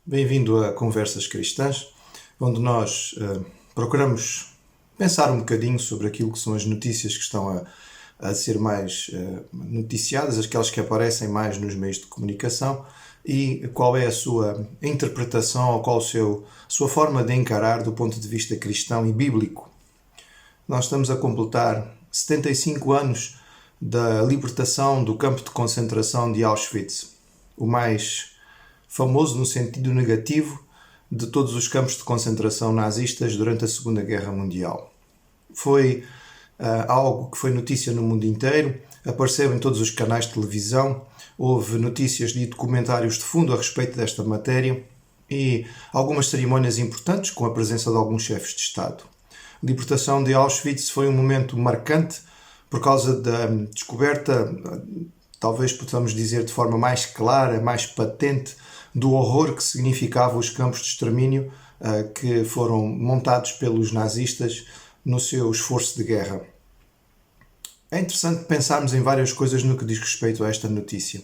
Bem-vindo a Conversas Cristãs, onde nós procuramos pensar um bocadinho sobre aquilo que são as notícias que estão a ser mais noticiadas, aquelas que aparecem mais nos meios de comunicação e qual é a sua interpretação ou qual a sua forma de encarar do ponto de vista cristão e bíblico. Nós estamos a completar 75 anos da libertação do campo de concentração de Auschwitz, o mais famoso no sentido negativo de todos os campos de concentração nazistas durante a Segunda Guerra Mundial. Foi algo que foi notícia no mundo inteiro, apareceu em todos os canais de televisão, houve notícias e documentários de fundo a respeito desta matéria e algumas cerimónias importantes com a presença de alguns chefes de Estado. A libertação de Auschwitz foi um momento marcante por causa da descoberta, talvez possamos dizer de forma mais clara, mais patente, do horror que significava os campos de extermínio que foram montados pelos nazistas no seu esforço de guerra. É interessante pensarmos em várias coisas no que diz respeito a esta notícia.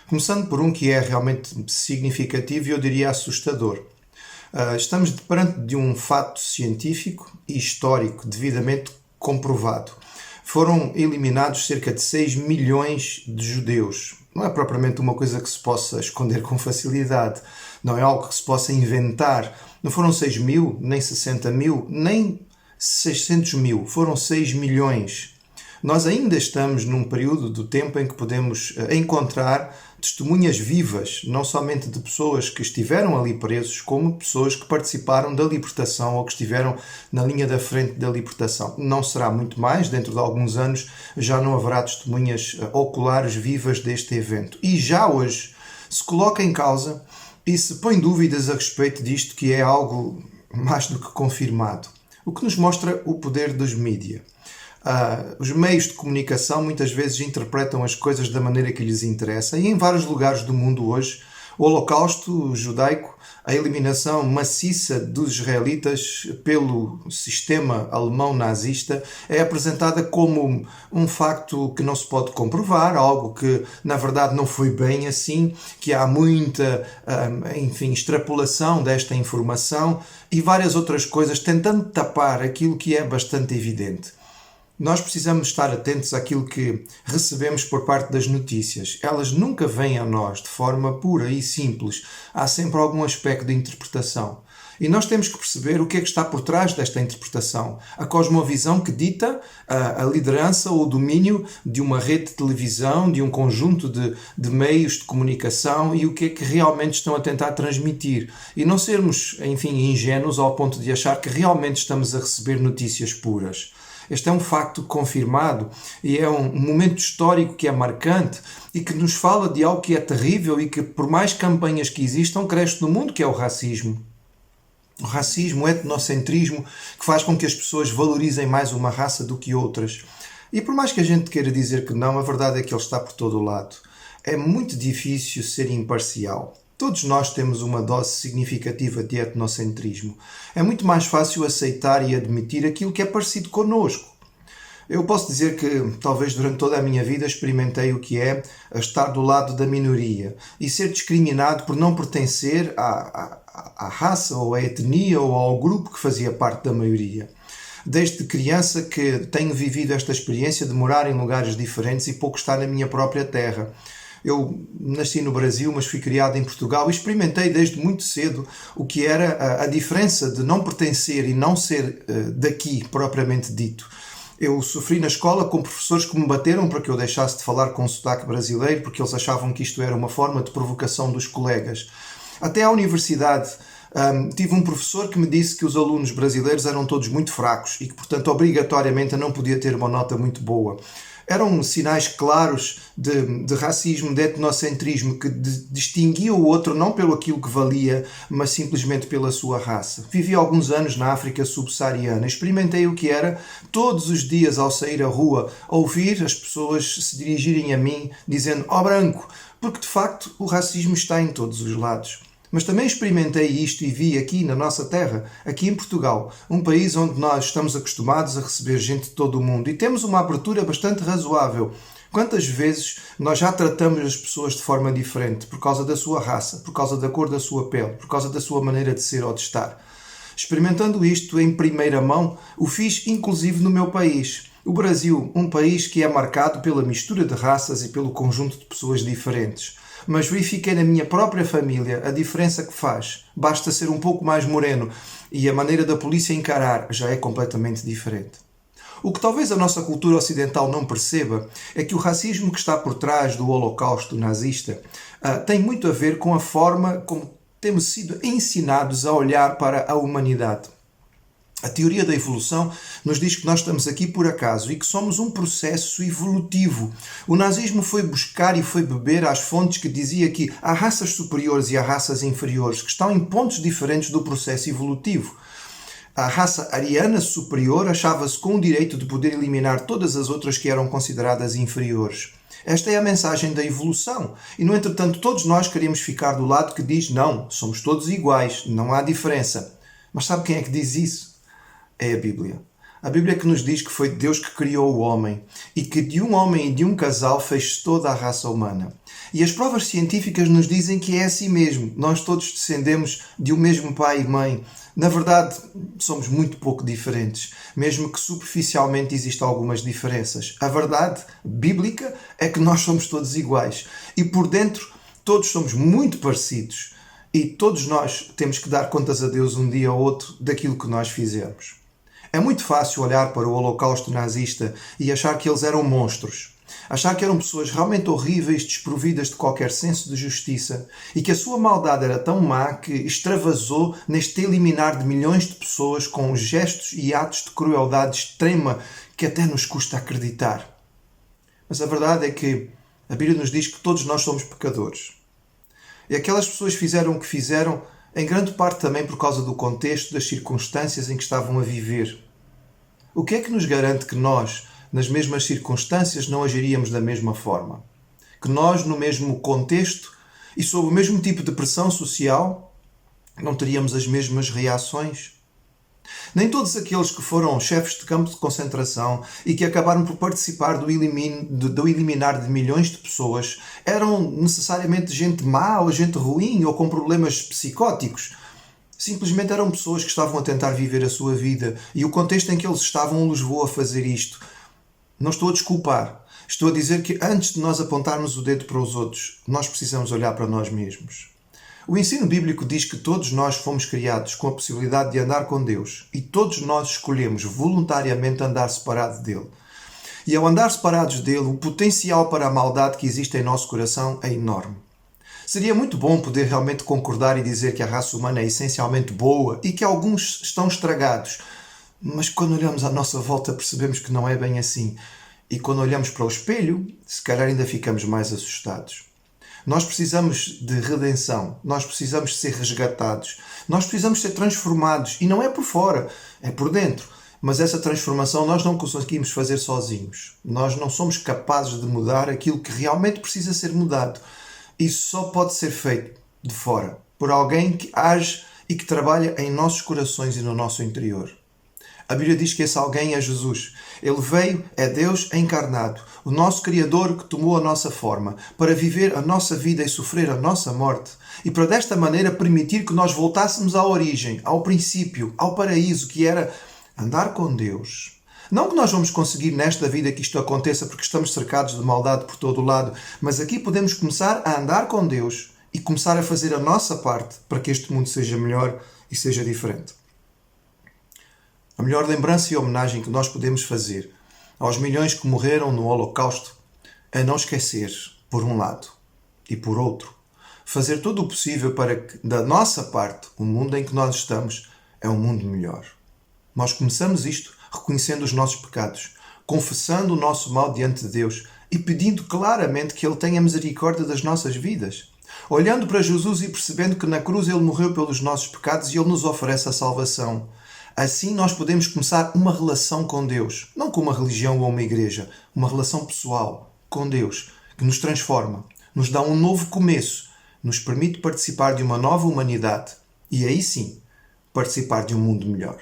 Começando por um que é realmente significativo e eu diria assustador. Estamos perante de um fato científico e histórico devidamente comprovado. Foram eliminados cerca de 6 milhões de judeus. Não é propriamente uma coisa que se possa esconder com facilidade. Não é algo que se possa inventar. Não foram 6 mil, nem 60 mil, nem 600 mil. Foram 6 milhões. Nós ainda estamos num período do tempo em que podemos encontrar testemunhas vivas, não somente de pessoas que estiveram ali presos, como pessoas que participaram da libertação ou que estiveram na linha da frente da libertação. Não será muito mais, dentro de alguns anos já não haverá testemunhas oculares vivas deste evento. E já hoje se coloca em causa e se põe dúvidas a respeito disto, que é algo mais do que confirmado. O que nos mostra o poder dos mídia. Os meios de comunicação muitas vezes interpretam as coisas da maneira que lhes interessa e em vários lugares do mundo hoje o Holocausto judaico, a eliminação maciça dos israelitas pelo sistema alemão nazista é apresentada como um facto que não se pode comprovar, algo que na verdade não foi bem assim, que há muita extrapolação desta informação e várias outras coisas tentando tapar aquilo que é bastante evidente. Nós precisamos estar atentos àquilo que recebemos por parte das notícias. Elas nunca vêm a nós de forma pura e simples. Há sempre algum aspecto de interpretação. E nós temos que perceber o que é que está por trás desta interpretação. A cosmovisão que dita a liderança ou o domínio de uma rede de televisão, de um conjunto de meios de comunicação e o que é que realmente estão a tentar transmitir. E não sermos, ingênuos ao ponto de achar que realmente estamos a receber notícias puras. Este é um facto confirmado e é um momento histórico que é marcante e que nos fala de algo que é terrível e que, por mais campanhas que existam, cresce no mundo, que é o racismo. O racismo, o etnocentrismo, que faz com que as pessoas valorizem mais uma raça do que outras. E por mais que a gente queira dizer que não, a verdade é que ele está por todo o lado. É muito difícil ser imparcial. Todos nós temos uma dose significativa de etnocentrismo. É muito mais fácil aceitar e admitir aquilo que é parecido connosco. Eu posso dizer que, talvez durante toda a minha vida, experimentei o que é estar do lado da minoria e ser discriminado por não pertencer à raça ou à etnia ou ao grupo que fazia parte da maioria. Desde criança que tenho vivido esta experiência de morar em lugares diferentes e pouco estar na minha própria terra. Eu nasci no Brasil, mas fui criado em Portugal e experimentei desde muito cedo o que era a diferença de não pertencer e não ser daqui, propriamente dito. Eu sofri na escola com professores que me bateram para que eu deixasse de falar com sotaque brasileiro, porque eles achavam que isto era uma forma de provocação dos colegas. Até à universidade, tive um professor que me disse que os alunos brasileiros eram todos muito fracos e que, portanto, obrigatoriamente eu não podia ter uma nota muito boa. Eram sinais claros de racismo, de etnocentrismo, que distinguia o outro não pelo aquilo que valia, mas simplesmente pela sua raça. Vivi alguns anos na África subsaariana. Experimentei o que era, todos os dias ao sair à rua, ouvir as pessoas se dirigirem a mim dizendo "ó branco", porque de facto o racismo está em todos os lados. Mas também experimentei isto e vi aqui na nossa terra, aqui em Portugal, um país onde nós estamos acostumados a receber gente de todo o mundo e temos uma abertura bastante razoável Quantas vezes nós já tratamos as pessoas de forma diferente por causa da sua raça, por causa da cor da sua pele, por causa da sua maneira de ser ou de estar? Experimentando isto em primeira mão, o fiz inclusive no meu país. O Brasil, um país que é marcado pela mistura de raças e pelo conjunto de pessoas diferentes. Mas verifiquei na minha própria família a diferença que faz. Basta ser um pouco mais moreno e a maneira da polícia encarar já é completamente diferente. O que talvez a nossa cultura ocidental não perceba é que o racismo que está por trás do Holocausto nazista tem muito a ver com a forma como temos sido ensinados a olhar para a humanidade. A teoria da evolução nos diz que nós estamos aqui por acaso e que somos um processo evolutivo. O nazismo foi buscar e foi beber às fontes que dizia que há raças superiores e há raças inferiores que estão em pontos diferentes do processo evolutivo. A raça ariana superior achava-se com o direito de poder eliminar todas as outras que eram consideradas inferiores. Esta é a mensagem da evolução. E, no entretanto, todos nós queremos ficar do lado que diz não, somos todos iguais, não há diferença. Mas sabe quem é que diz isso? É a Bíblia. A Bíblia que nos diz que foi Deus que criou o homem e que de um homem e de um casal fez toda a raça humana. E as provas científicas nos dizem que é assim mesmo. Nós todos descendemos de um mesmo pai e mãe. Na verdade, somos muito pouco diferentes, mesmo que superficialmente existam algumas diferenças. A verdade bíblica é que nós somos todos iguais e por dentro todos somos muito parecidos e todos nós temos que dar contas a Deus um dia ou outro daquilo que nós fizemos. É muito fácil olhar para o Holocausto nazista e achar que eles eram monstros. Achar que eram pessoas realmente horríveis, desprovidas de qualquer senso de justiça e que a sua maldade era tão má que extravasou neste eliminar de milhões de pessoas com gestos e atos de crueldade extrema que até nos custa acreditar. Mas a verdade é que a Bíblia nos diz que todos nós somos pecadores. E aquelas pessoas fizeram o que fizeram em grande parte também por causa do contexto, das circunstâncias em que estavam a viver. O que é que nos garante que nós, nas mesmas circunstâncias, não agiríamos da mesma forma? Que nós, no mesmo contexto e sob o mesmo tipo de pressão social, não teríamos as mesmas reações? Nem todos aqueles que foram chefes de campo de concentração e que acabaram por participar do eliminar de milhões de pessoas eram necessariamente gente má ou gente ruim ou com problemas psicóticos. Simplesmente eram pessoas que estavam a tentar viver a sua vida e o contexto em que eles estavam os levou a fazer isto. Não estou a desculpar. Estou a dizer que antes de nós apontarmos o dedo para os outros, nós precisamos olhar para nós mesmos. O ensino bíblico diz que todos nós fomos criados com a possibilidade de andar com Deus e todos nós escolhemos voluntariamente andar separado dele. E ao andar separados dele, o potencial para a maldade que existe em nosso coração é enorme. Seria muito bom poder realmente concordar e dizer que a raça humana é essencialmente boa e que alguns estão estragados, mas quando olhamos à nossa volta percebemos que não é bem assim. E quando olhamos para o espelho, se calhar ainda ficamos mais assustados. Nós precisamos de redenção, nós precisamos ser resgatados, nós precisamos ser transformados e não é por fora, é por dentro. Mas essa transformação nós não conseguimos fazer sozinhos. Nós não somos capazes de mudar aquilo que realmente precisa ser mudado. Isso só pode ser feito de fora, por alguém que age e que trabalha em nossos corações e no nosso interior. A Bíblia diz que esse alguém é Jesus. Ele veio, é Deus encarnado, o nosso Criador que tomou a nossa forma, para viver a nossa vida e sofrer a nossa morte, e para desta maneira permitir que nós voltássemos à origem, ao princípio, ao paraíso, que era andar com Deus. Não que nós vamos conseguir nesta vida que isto aconteça porque estamos cercados de maldade por todo o lado, mas aqui podemos começar a andar com Deus e começar a fazer a nossa parte para que este mundo seja melhor e seja diferente. A melhor lembrança e homenagem que nós podemos fazer aos milhões que morreram no Holocausto é não esquecer, por um lado, e por outro, fazer todo o possível para que, da nossa parte, o mundo em que nós estamos é um mundo melhor. Nós começamos isto reconhecendo os nossos pecados, confessando o nosso mal diante de Deus e pedindo claramente que Ele tenha misericórdia das nossas vidas. Olhando para Jesus e percebendo que na cruz Ele morreu pelos nossos pecados e Ele nos oferece a salvação. Assim nós podemos começar uma relação com Deus, não com uma religião ou uma igreja, uma relação pessoal com Deus, que nos transforma, nos dá um novo começo, nos permite participar de uma nova humanidade e aí sim, participar de um mundo melhor.